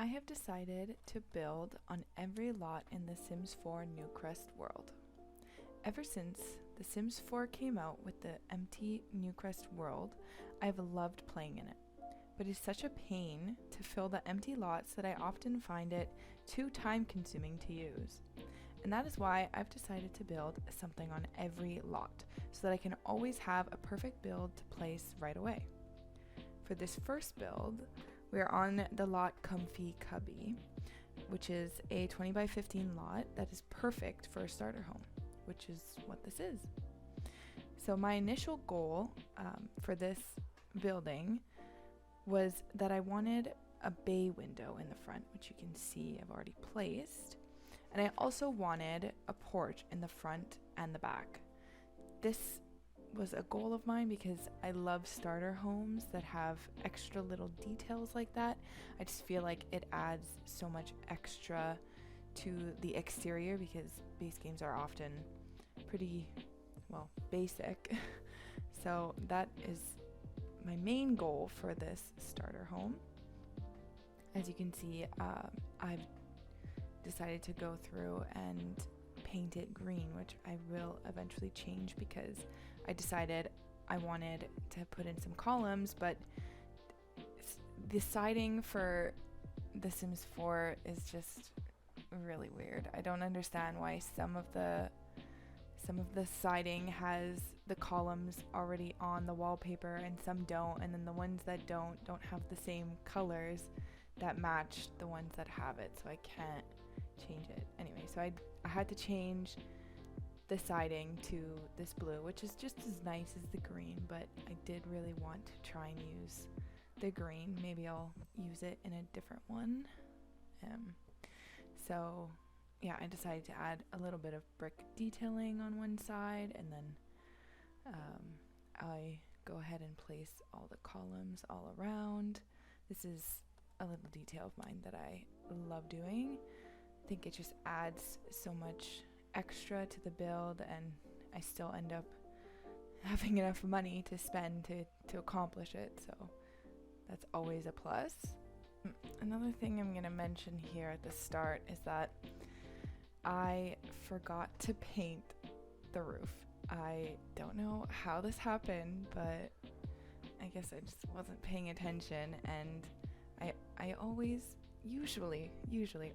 I have decided to build on every lot in the Sims 4 Newcrest world. Ever since The Sims 4 came out with the empty Newcrest world, I have loved playing in it. But it's such a pain to fill the empty lots that I often find it too time consuming to use. And that is why I've decided to build something on every lot, so that I can always have a perfect build to place right away. For this first build, we're on the lot Comfy Cubby, which is a 20 by 15 lot that is perfect for a starter home, which is what this is. So my initial goal for this building was that I wanted a bay window in the front, which you can see I've already placed. And I also wanted a porch in the front and the back. This was a goal of mine because I love starter homes that have extra little details like that. I just feel like it adds so much extra to the exterior because base games are often pretty, well, basic. So that is my main goal for this starter home. As you can see, I've decided to go through and paint it green, which I will eventually change because I decided I wanted to put in some columns, but the siding for The Sims 4 is just really weird. I don't understand why some of the siding has the columns already on the wallpaper and some don't, and then the ones that don't have the same colors that match the ones that have it, so I can't change it. Anyway, so I had to change the siding to this blue, which is just as nice as the green, but I did really want to try and use the green. Maybe I'll use it in a different one. So yeah, I decided to add a little bit of brick detailing on one side, and then I go ahead and place all the columns all around. This is a little detail of mine that I love doing. I think it just adds so much extra to the build, and I still end up having enough money to spend to accomplish it, so that's always a plus. Another thing I'm going to mention here at the start is that I forgot to paint the roof. I don't know how this happened, but I guess I just wasn't paying attention, and I usually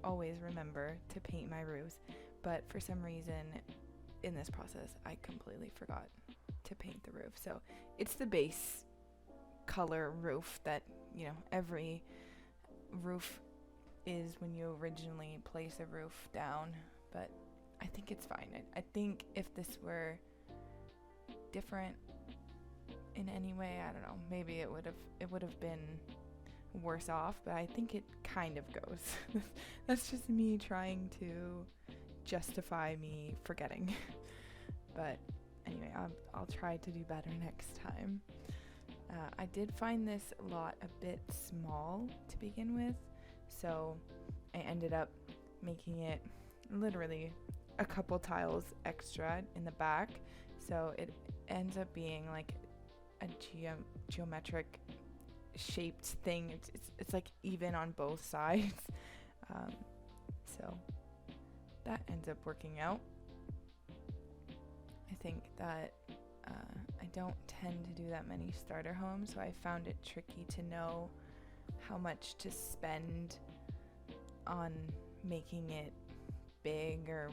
always remember to paint my roofs, but for some reason in this process I completely forgot to paint the roof. So it's the base color roof that, you know, every roof is when you originally place a roof down, but I think it's fine. I think if this were different in any way, I don't know, maybe it would have been worse off, but I think it kind of goes. That's just me trying to justify me forgetting. But anyway, I'll try to do better next time. I did find this lot a bit small to begin with, so I ended up making it literally a couple tiles extra in the back, so it ends up being like a geometric shaped thing. It's like even on both sides. So that ends up working out. I think that I don't tend to do that many starter homes, so I found it tricky to know how much to spend on making it big or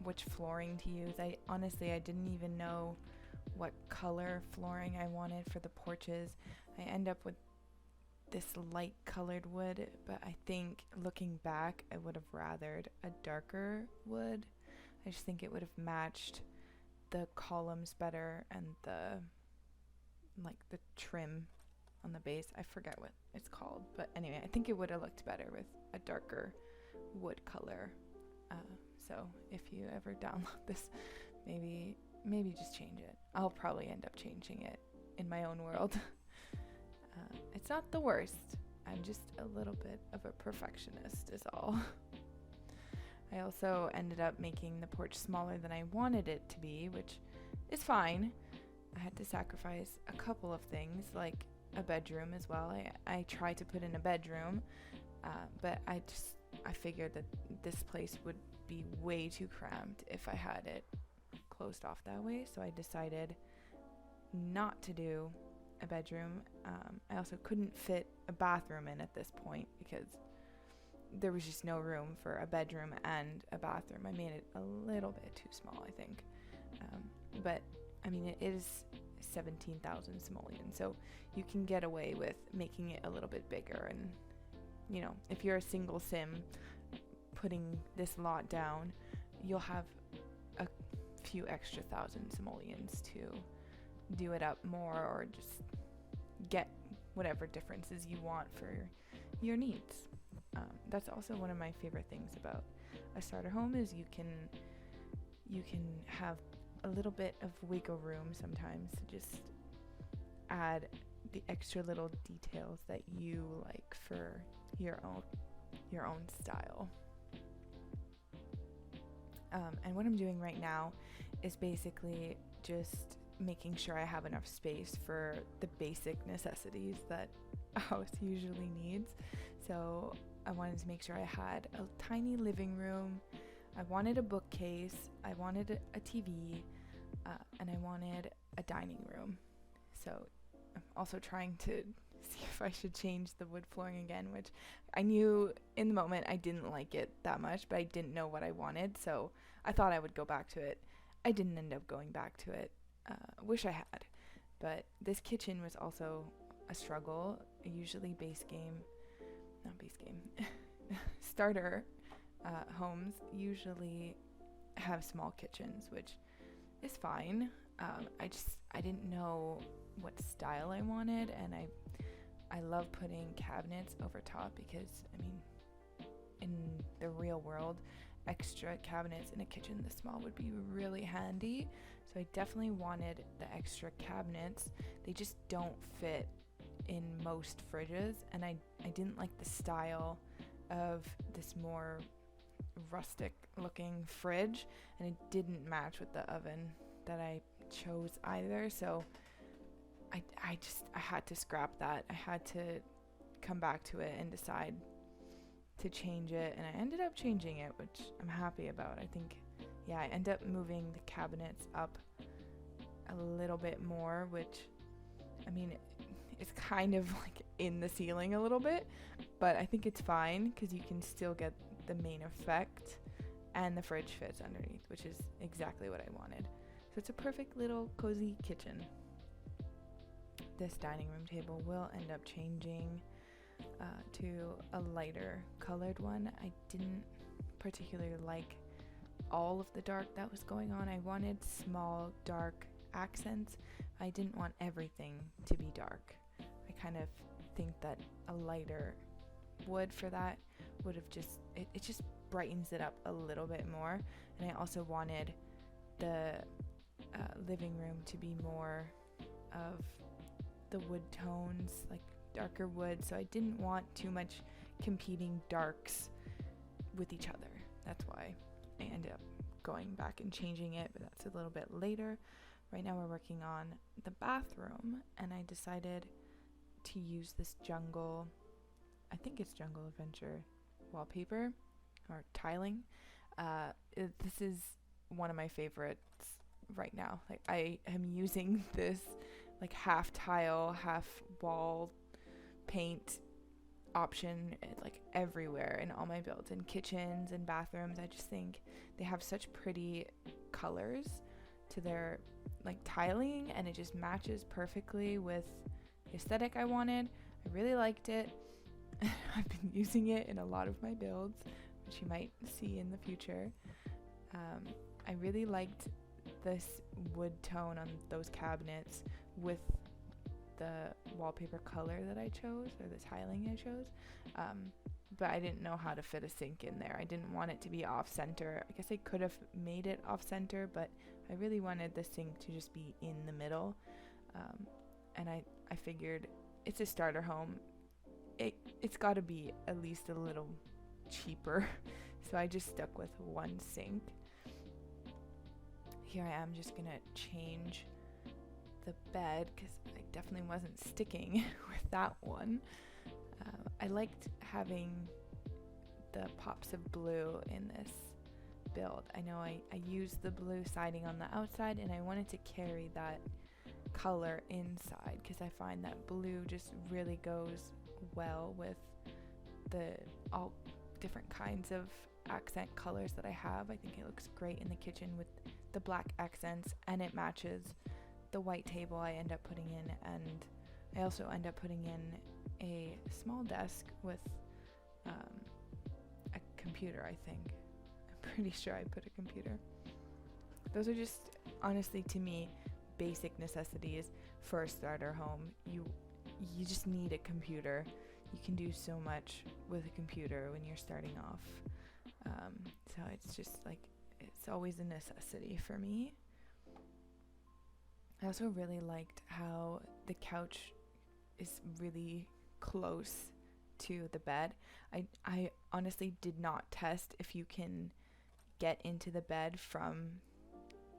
which flooring to use. I didn't even know what color flooring I wanted for the porches. I end up with this light colored wood, but I think looking back I would have rathered a darker wood. I just think it would have matched the columns better and the trim on the base. I forget what it's called, but anyway, I think it would have looked better with a darker wood color. So if you ever download this, maybe just change it. I'll probably end up changing it in my own world. It's not the worst. I'm just a little bit of a perfectionist is all. I also ended up making the porch smaller than I wanted it to be, which is fine. I had to sacrifice a couple of things, like a bedroom as well. I tried to put in a bedroom, But I figured that this place would be way too cramped if I had it closed off that way, so I decided not to do a bedroom. I also couldn't fit a bathroom in at this point because there was just no room for a bedroom and a bathroom. I made it a little bit too small, I think. But I mean, it is 17,000 simoleons, so you can get away with making it a little bit bigger. And you know, if you're a single sim putting this lot down, you'll have a few extra thousand simoleons to do it up more, or just get whatever differences you want for your needs. That's also one of my favorite things about a starter home is you can have a little bit of wiggle room sometimes to just add the extra little details that you like for your own style. And what I'm doing right now is basically just making sure I have enough space for the basic necessities that a house usually needs. So I wanted to make sure I had a tiny living room, I wanted a bookcase, I wanted a TV, and I wanted a dining room. So I'm also trying to see if I should change the wood flooring again, which I knew in the moment I didn't like it that much, but I didn't know what I wanted, so I thought I would go back to it. I didn't end up going back to it. Wish I had. But this kitchen was also a struggle. Usually starter homes usually have small kitchens, which is fine. I didn't know what style I wanted, and I love putting cabinets over top because, I mean, in the real world, extra cabinets in a kitchen this small would be really handy. So I definitely wanted the extra cabinets. They just don't fit in most fridges, and I didn't like the style of this more rustic looking fridge, and it didn't match with the oven that I chose either. So I had to scrap that. I had to come back to it and decide to change it, and I ended up changing it, which I'm happy about. I think, yeah, I ended up moving the cabinets up a little bit more, which, I mean, it's kind of like in the ceiling a little bit, but I think it's fine because you can still get the main effect, and the fridge fits underneath, which is exactly what I wanted. So it's a perfect little cozy kitchen. This dining room table will end up changing to a lighter colored one. I didn't particularly like all of the dark that was going on. I wanted small dark accents. I didn't want everything to be dark. I kind of think that a lighter wood for that would have just, it just brightens it up a little bit more. And I also wanted the living room to be more of the wood tones, like darker wood, so I didn't want too much competing darks with each other. That's why I ended up going back and changing it, but that's a little bit later. Right now we're working on the bathroom, and I decided to use this jungle, I think it's Jungle Adventure wallpaper or tiling. This is one of my favorites right now. Like, I am using this like half tile, half wall paint option like everywhere in all my builds, in kitchens and bathrooms. I just think they have such pretty colors to their like tiling, and it just matches perfectly with the aesthetic I wanted. I really liked it. I've been using it in a lot of my builds, which you might see in the future. I really liked this wood tone on those cabinets with the wallpaper color that I chose, or the tiling I chose, but I didn't know how to fit a sink in there. I didn't want it to be off center. I guess I could have made it off center, but I really wanted the sink to just be in the middle, and I figured it's a starter home. It's got to be at least a little cheaper, so I just stuck with one sink. Here I am just gonna change the bed because I definitely wasn't sticking with that one. I liked having the pops of blue in this build. I know I used the blue siding on the outside, and I wanted to carry that color inside because I find that blue just really goes well with the all different kinds of accent colors that I have. I think it looks great in the kitchen with the black accents, and it matches the white table I end up putting in, and I also end up putting in a small desk with a computer, I think. I'm pretty sure I put a computer. Those are just, honestly, to me, basic necessities for a starter home. You just need a computer. You can do so much with a computer when you're starting off. So it's just like, it's always a necessity for me. I also really liked how the couch is really close to the bed. I honestly did not test if you can get into the bed from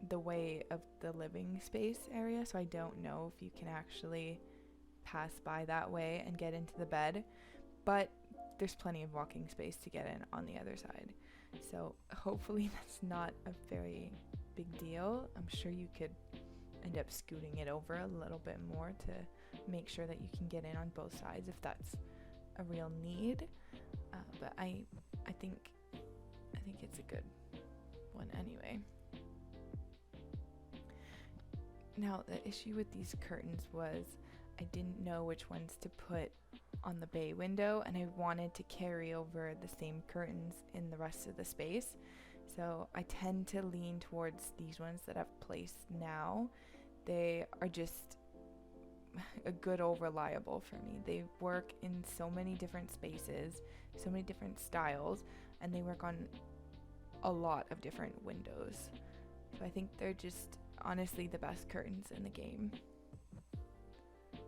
the way of the living space area, so I don't know if you can actually pass by that way and get into the bed, but there's plenty of walking space to get in on the other side, so hopefully that's not a very big deal. I'm sure you could end up scooting it over a little bit more to make sure that you can get in on both sides if that's a real need, but I think it's a good one anyway. Now, the issue with these curtains was I didn't know which ones to put on the bay window, and I wanted to carry over the same curtains in the rest of the space. So I tend to lean towards these ones that I've placed now. They are just a good old reliable for me. They work in so many different spaces, so many different styles, and they work on a lot of different windows. So I think they're just honestly the best curtains in the game.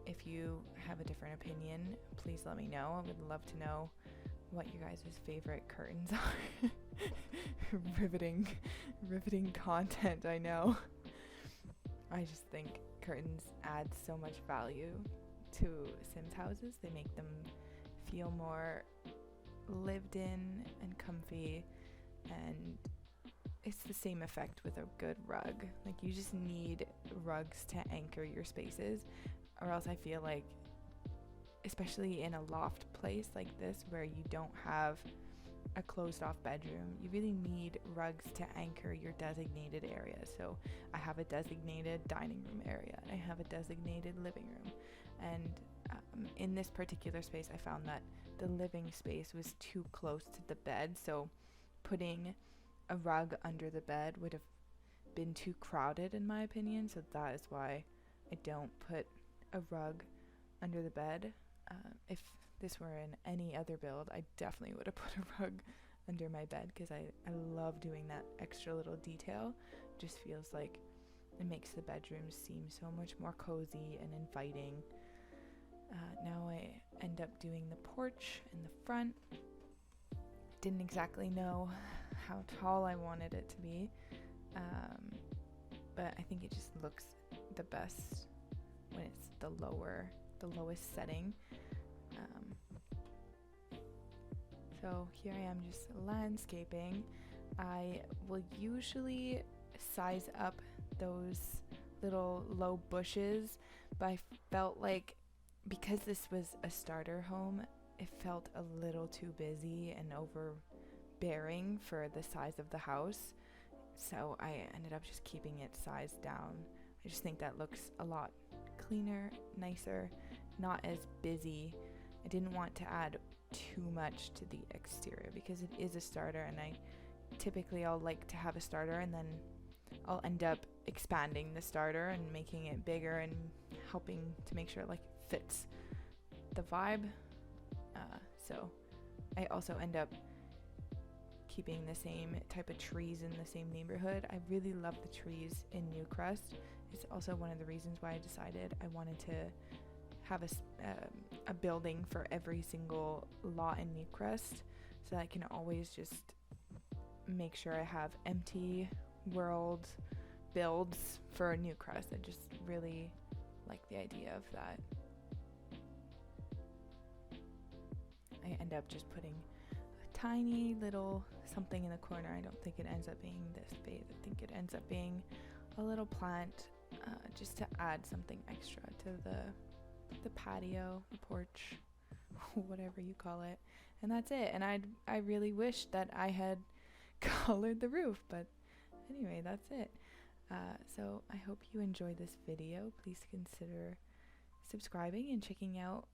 If you have a different opinion, please let me know. I would love to know what you guys' favorite curtains are. riveting content, I know. I just think curtains add so much value to Sims houses. They make them feel more lived in and comfy, and it's the same effect with a good rug. Like, you just need rugs to anchor your spaces, or else I feel like, especially in a loft place like this where you don't have a closed off bedroom, you really need rugs to anchor your designated area. So I have a designated dining room area, I have a designated living room, and in this particular space I found that the living space was too close to the bed, so putting a rug under the bed would have been too crowded in my opinion, so that is why I don't put a rug under the bed. If this were in any other build, I definitely would have put a rug under my bed because I love doing that extra little detail. It just feels like it makes the bedroom seem so much more cozy and inviting. Now I end up doing the porch in the front. Didn't exactly know how tall I wanted it to be, but I think it just looks the best when it's the lowest setting. So here I am just landscaping. I will usually size up those little low bushes, but I felt like because this was a starter home, it felt a little too busy and overbearing for the size of the house. So I ended up just keeping it sized down. I just think that looks a lot cleaner, nicer, not as busy. I didn't want to add too much to the exterior because it is a starter, and I'll like to have a starter and then I'll end up expanding the starter and making it bigger and helping to make sure it like fits the vibe. So I also end up keeping the same type of trees in the same neighborhood. I really love the trees in Newcrest. It's also one of the reasons why I decided I wanted to have a building for every single lot in Newcrest, so that I can always just make sure I have empty world builds for Newcrest. I just really like the idea of that. I end up just putting a tiny little something in the corner. I don't think it ends up being this big. I think it ends up being a little plant, just to add something extra to the patio, the porch, whatever you call it. And that's it. And I really wish that I had colored the roof, but anyway, that's it. So I hope you enjoyed this video. Please consider subscribing and checking out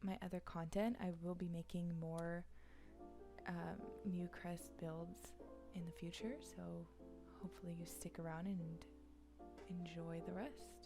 my other content. I will be making more Newcrest builds in the future, so hopefully you stick around and enjoy the rest.